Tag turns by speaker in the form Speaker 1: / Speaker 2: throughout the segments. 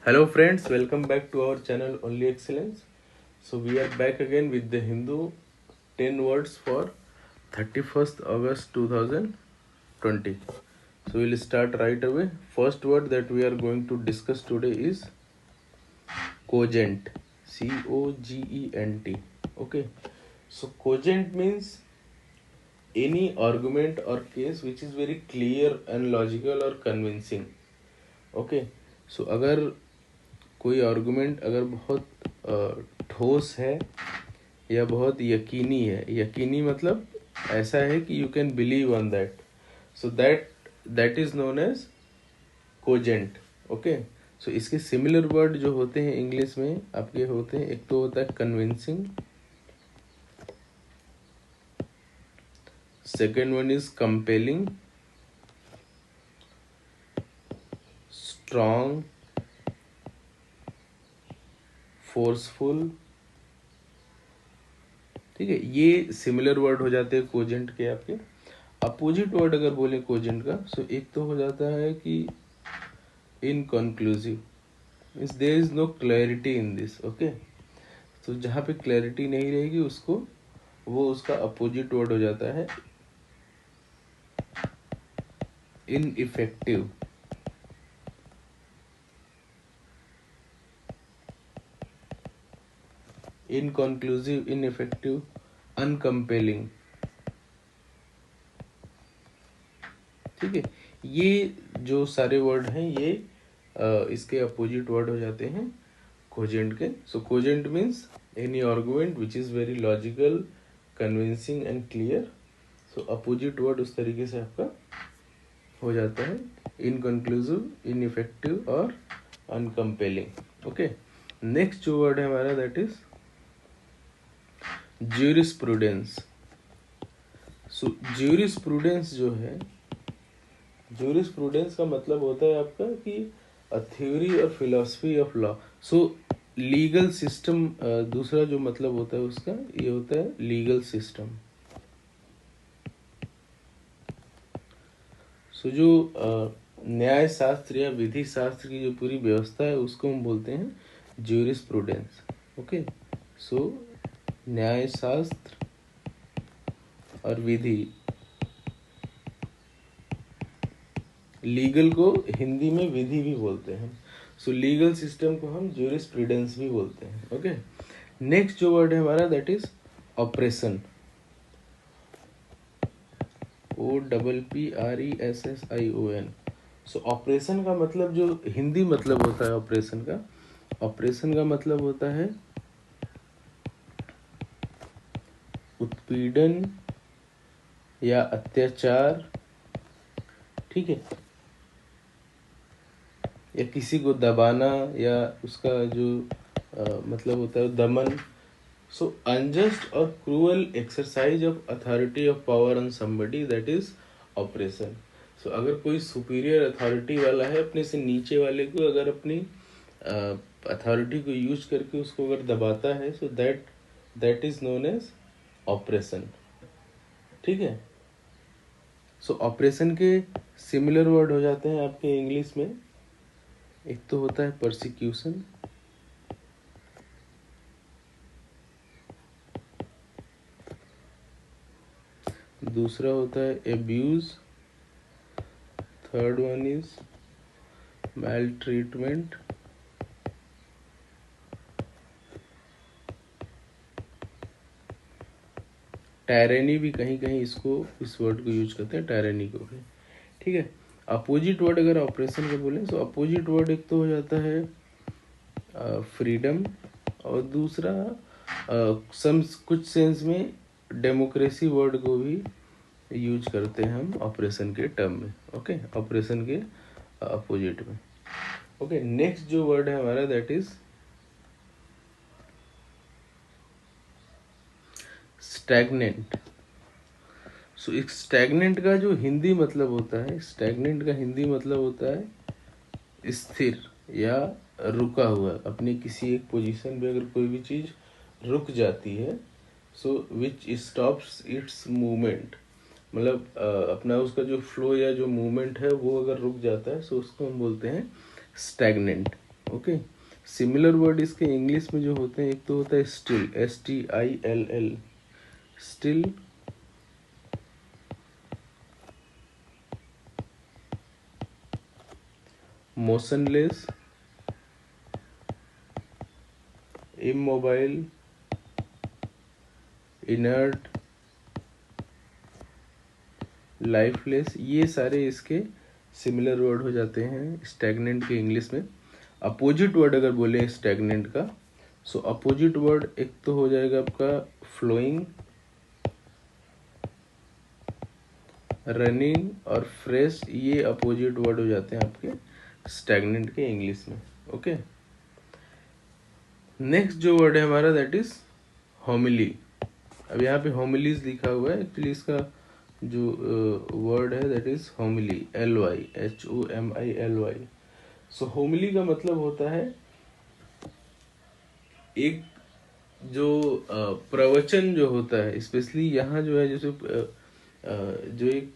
Speaker 1: Hello friends, welcome back to our channel Only Excellence. So we are back again with the Hindu 10 words for 31st August 2020. So we'll start right away. First word that we are going to discuss today is cogent. Cogent. Okay. So cogent means any argument or case which is very clear and logical or convincing. Okay. So अगर कोई argument अगर बहुत ठोस है या बहुत यकीनी है, यकीनी मतलब ऐसा है कि you can believe on that, so that is known as cogent. Okay. So इसके सिमिलर वर्ड जो होते हैं इंग्लिश में आपके होते हैं, एक तो होता है convincing, second one is compelling, strong, forceful. ठीक है, ये सिमिलर वर्ड हो जाते हैं कोजेंट के. आपके अपोजिट वर्ड अगर बोले कोजेंट का, सो एक तो हो जाता है कि inconclusive, means there is no clarity in this. Okay. तो जहाँ पे क्लैरिटी नहीं रहेगी उसको वो उसका अपोजिट वर्ड हो जाता है इनइफेक्टिव. Inconclusive, ineffective, अनकम्पेलिंग. ठीक है, ये जो सारे वर्ड हैं ये इसके अपोजिट वर्ड हो जाते हैं कोजेंट के. So cogent means any argument which is very logical, convincing and clear. So opposite word उस तरीके से आपका हो जाता है इनकंक्लूसिव, इनइफेक्टिव और अनकम्पेलिंग. ओके. नेक्स्ट जो वर्ड है हमारा that is jurisprudence. So jurisprudence जो है, ज्यूरिस्प्रूडेंस का मतलब होता है आपका कि अ थ्योरी और philosophy of law. So legal system, दूसरा जो मतलब होता है उसका ये होता है लीगल सिस्टम. सो जो न्याय शास्त्र या विधि शास्त्र की जो पूरी व्यवस्था है उसको हम बोलते हैं ज्यूरिस्प्रूडेंस. ओके. सो न्याय शास्त्र और विधि, लीगल को हिंदी में विधि भी बोलते हैं. सो लीगल सिस्टम को हम ज्यूरिस्प्रूडेंस भी बोलते हैं. ओके. नेक्स्ट जो वर्ड है हमारा that is operation. OPPRESSION. So operation का मतलब जो हिंदी मतलब होता है ऑपरेशन का, ऑपरेशन का मतलब होता है उत्पीड़न या अत्याचार. ठीक है, या किसी को दबाना या उसका जो मतलब होता है दमन. सो अनजस्ट और cruel exercise of authority of power on somebody, that is oppression. So अगर कोई सुपीरियर अथॉरिटी वाला है अपने से नीचे वाले को अगर अपनी अथॉरिटी को यूज करके उसको अगर दबाता है, so that is known as operation. ठीक है. सो ऑपरेशन के सिमिलर वर्ड हो जाते हैं आपके इंग्लिश में. एक तो होता है परसिक्यूशन, दूसरा होता है abuse, third one is maltreatment, tyranny भी कहीं कहीं इसको इस वर्ड को यूज करते हैं, टायरेनी को भी. ठीक है. अपोजिट वर्ड अगर ऑपरेशन का बोले तो अपोजिट वर्ड एक तो हो जाता है फ्रीडम और दूसरा कुछ सेंस में डेमोक्रेसी वर्ड को भी यूज करते हैं हम ऑपरेशन के टर्म में. ओके. ऑपरेशन के अपोजिट में. ओके. नेक्स्ट जो वर्ड है हमारा दैट इज स्टैग्नेंट. सो एक स्टैग्नेंट का जो हिंदी मतलब होता है, स्टैग्नेंट का हिंदी मतलब होता है स्थिर या रुका हुआ. अपनी किसी एक पोजीशन पे अगर कोई भी चीज रुक जाती है, सो विच स्टॉप्स इट्स मूवमेंट, मतलब अपना उसका जो फ्लो या जो मूवमेंट है वो अगर रुक जाता है, सो उसको हम बोलते हैं स्टैग्नेंट. ओके। सिमिलर वर्ड इसके इंग्लिश में जो होते हैं, एक तो होता है still, STILL, still. Motionless, immobile, inert, lifeless, ये सारे इसके सिमिलर वर्ड हो जाते हैं स्टैग्नेंट के इंग्लिश में। अपोजिट वर्ड अगर बोले स्टैग्नेंट का, सो अपोजिट वर्ड एक तो हो जाएगा आपका फ्लोइंग, रनिंग और फ्रेश, ये अपोजिट वर्ड हो जाते हैं आपके स्टैग्नेंट के इंग्लिश में। ओके। नेक्स्ट जो वर्ड है हमारा दैट इज होमिली। अब यहाँ पे होमिलीज लिखा हुआ है, एक्चुअली इसका जो वर्ड है दैट इज होमिली, HOMILY। सो होमिली का मतलब होता है एक जो प्रवचन जो होता है, स्पेशली यहाँ जो है जैसे जो एक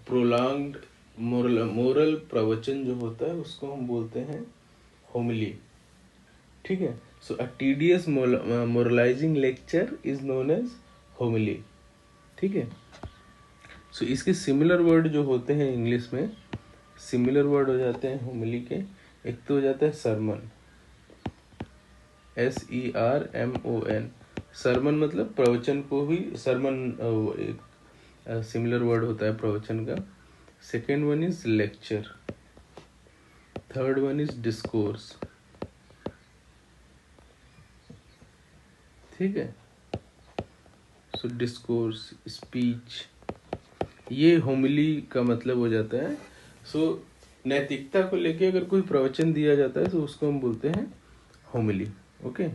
Speaker 1: प्रोलॉन्ग्ड मोरल प्रवचन जो होता है उसको हम बोलते हैं होमिली। ठीक है। So a tedious moralising lecture is known as homily. ठीक है। सो इसके सिमिलर वर्ड जो होते हैं इंग्लिश में, सिमिलर वर्ड हो जाते हैं होमिली के। एक तो हो जाता है सरमन, SERMON। सरमन मतलब प्रवचन को ही सरमन, एक सिमिलर वर्ड होता है प्रवचन का। Second one is lecture, third one is discourse. ठीक है। सो डिस्कोर्स, स्पीच, ये होमिली का मतलब हो जाता है। सो नैतिकता को लेके अगर कोई प्रवचन दिया जाता है तो उसको हम बोलते हैं होमिली। ओके।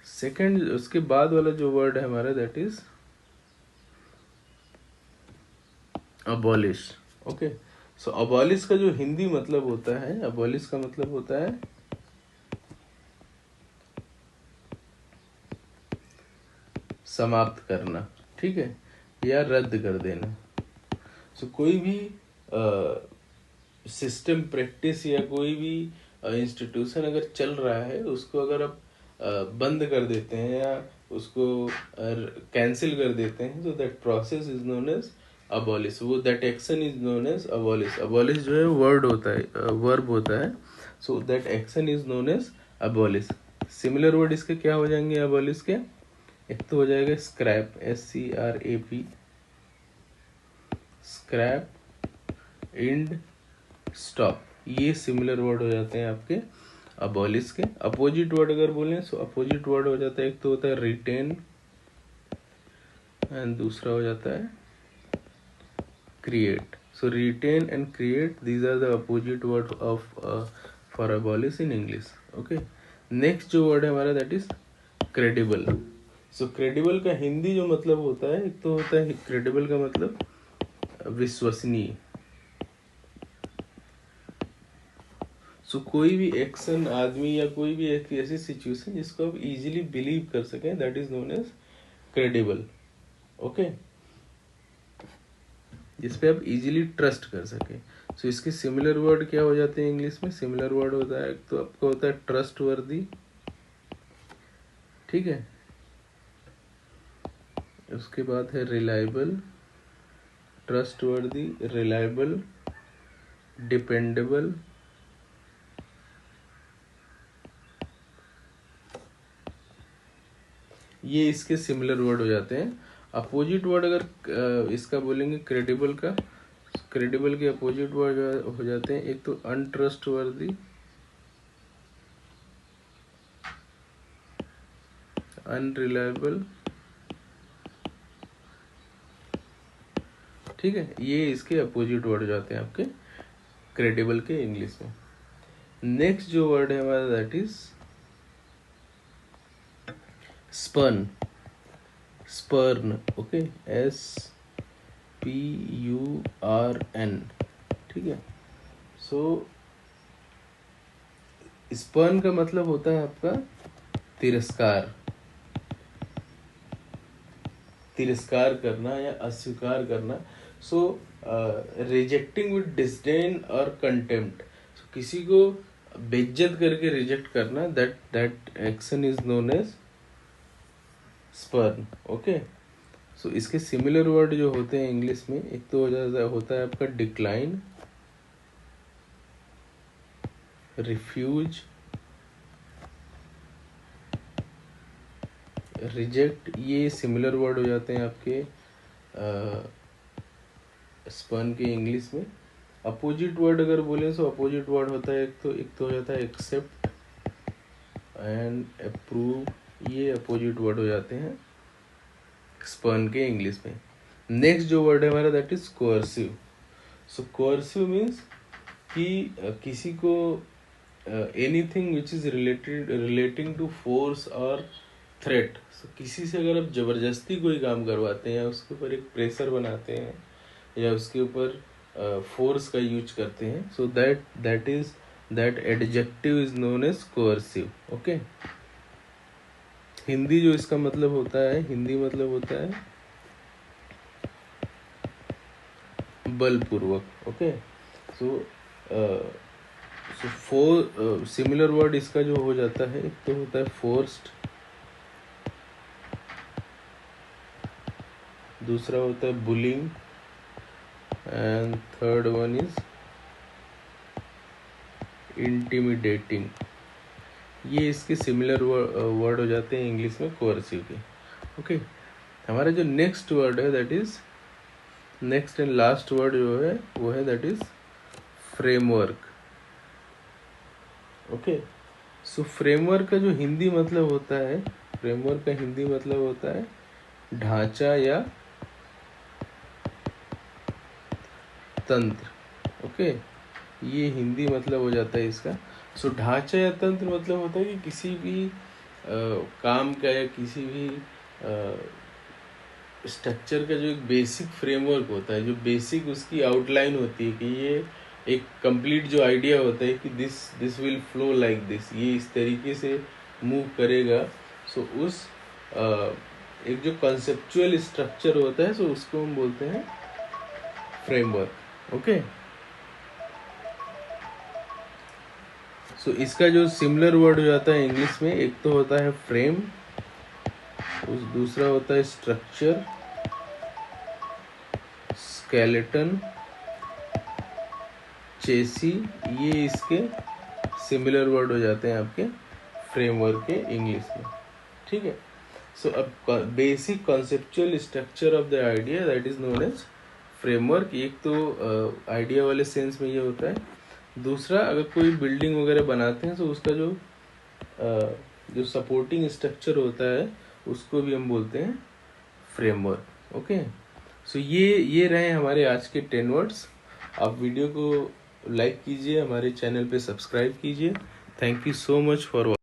Speaker 1: सेकंड, उसके बाद वाला जो वर्ड है हमारा that is abolish. Okay. So abolish का जो हिंदी मतलब होता है, अबॉलिश का मतलब होता है समाप्त करना। ठीक है, या रद्द कर देना। सो कोई भी सिस्टम, प्रैक्टिस या कोई भी इंस्टीट्यूशन अगर चल रहा है, उसको अगर आप बंद कर देते हैं या उसको कैंसिल कर देते हैं, तो that process is known as abolish. वो that action is known as abolish. Abolish जो है वर्ड होता है, वर्ब होता है। So that action is known as abolish. Similar word इसके क्या हो जाएंगे अबॉलिश के? एक तो हो जाएगा scrap, SCRAP, scrap, end, stop, ये सिमिलर वर्ड हो जाते हैं आपके अबॉलिश के। अपोजिट वर्ड अगर बोलें सो अपोजिट वर्ड हो जाता है, एक तो होता है रिटेन एंड दूसरा हो जाता है create. So retain and create, these are the opposite word of for abolish in English. Okay. Next जो वर्ड है हमारा that is credible. So credible का हिंदी जो मतलब होता है, एक तो होता है क्रेडिबल का मतलब विश्वसनीय। सो कोई भी एक्शन, आदमी या कोई भी एक ऐसी सिचुएशन जिसको आप इजीली बिलीव कर सकें, that is known as credible. Okay. जिसपे आप इजीली ट्रस्ट कर सके। सो इसके सिमिलर वर्ड क्या हो जाते हैं इंग्लिश में? सिमिलर वर्ड होता है, तो आपका होता है ट्रस्ट वर्दी। ठीक है। उसके बाद है रिलायबल, ट्रस्ट वर्दी, रिलायबल, डिपेंडेबल, ये इसके सिमिलर वर्ड हो जाते हैं। अपोजिट वर्ड अगर इसका बोलेंगे क्रेडिबल का, क्रेडिबल के अपोजिट वर्ड हो जाते हैं, एक तो अनट्रस्टवर्दी, अनरिलायबल। ठीक है, ये इसके अपोजिट वर्ड हो जाते हैं आपके क्रेडिबल के इंग्लिश में। नेक्स्ट जो वर्ड है हमारा that is spurn, spurn. Okay, SPURN। ठीक है। सो स्पर्न का मतलब होता है आपका तिरस्कार, तिरस्कार करना या अस्वीकार करना। सो रिजेक्टिंग विद डिस्डेन और कंटेम्प्ट। किसी को बेइज्जत करके रिजेक्ट करना, that action is known as spurn. Okay, so इसके सिमिलर वर्ड जो होते हैं इंग्लिश में, एक तो होता है आपका डिक्लाइन, रिफ्यूज, रिजेक्ट. ये सिमिलर वर्ड हो जाते हैं आपके स्पर्न के इंग्लिश में. अपोजिट वर्ड अगर बोले तो अपोजिट वर्ड होता है एक तो हो जाता है एक्सेप्ट एंड अप्रूव. ये अपोजिट वर्ड हो जाते हैं स्पर्न के इंग्लिश में. नेक्स्ट जो वर्ड है हमारा that is coercive. So coercive means कि किसी को anything which is relating to force और थ्रेट. सो किसी से अगर आप जबरदस्ती कोई काम करवाते हैं या उसके ऊपर एक प्रेशर बनाते हैं या उसके ऊपर फोर्स का यूज करते हैं, so that adjective is known as coercive. Okay, Hindi जो इसका मतलब होता है, हिंदी मतलब होता है बलपूर्वक. ओके, सो सिमिलर वर्ड इसका जो हो जाता है, एक तो होता है फोर्स्ड, दूसरा होता है bullying and third one is intimidating. ये इसके सिमिलर वर्ड हो जाते हैं इंग्लिश में कोअर्सिव के. ओके, हमारा जो नेक्स्ट वर्ड है that is next and last word जो है वो है that is framework. Okay, so framework का जो हिंदी मतलब होता है, फ्रेमवर्क का हिंदी मतलब होता है ढांचा या तंत्र. ओके, ये हिंदी मतलब हो जाता है इसका. सो ढांचा या तंत्र मतलब होता है कि किसी भी काम का या किसी भी स्ट्रक्चर का जो एक बेसिक फ्रेमवर्क होता है, जो बेसिक उसकी आउटलाइन होती है कि ये एक कंप्लीट जो आइडिया होता है कि this will flow like this, ये इस तरीके से मूव करेगा. सो उस एक जो कॉन्सेप्चुअल स्ट्रक्चर होता है, सो उसको हम बोलते हैं फ्रेमवर्क. ओके, सो इसका जो सिमिलर वर्ड हो जाता है इंग्लिश में, एक तो होता है फ्रेम, दूसरा होता है स्ट्रक्चर, स्केलेटन, चेसी. ये इसके सिमिलर वर्ड हो जाते हैं आपके फ्रेमवर्क के इंग्लिश में. ठीक है, सो अब basic conceptual structure of the idea that is known as framework. एक तो आइडिया वाले सेंस में ये होता है. दूसरा, अगर कोई बिल्डिंग वगैरह बनाते हैं तो उसका जो सपोर्टिंग स्ट्रक्चर होता है उसको भी हम बोलते हैं फ्रेमवर्क. ओके, सो ये रहे हमारे आज के 10 वर्ड्स. आप वीडियो को लाइक कीजिए, हमारे चैनल पे सब्सक्राइब कीजिए. Thank you so much for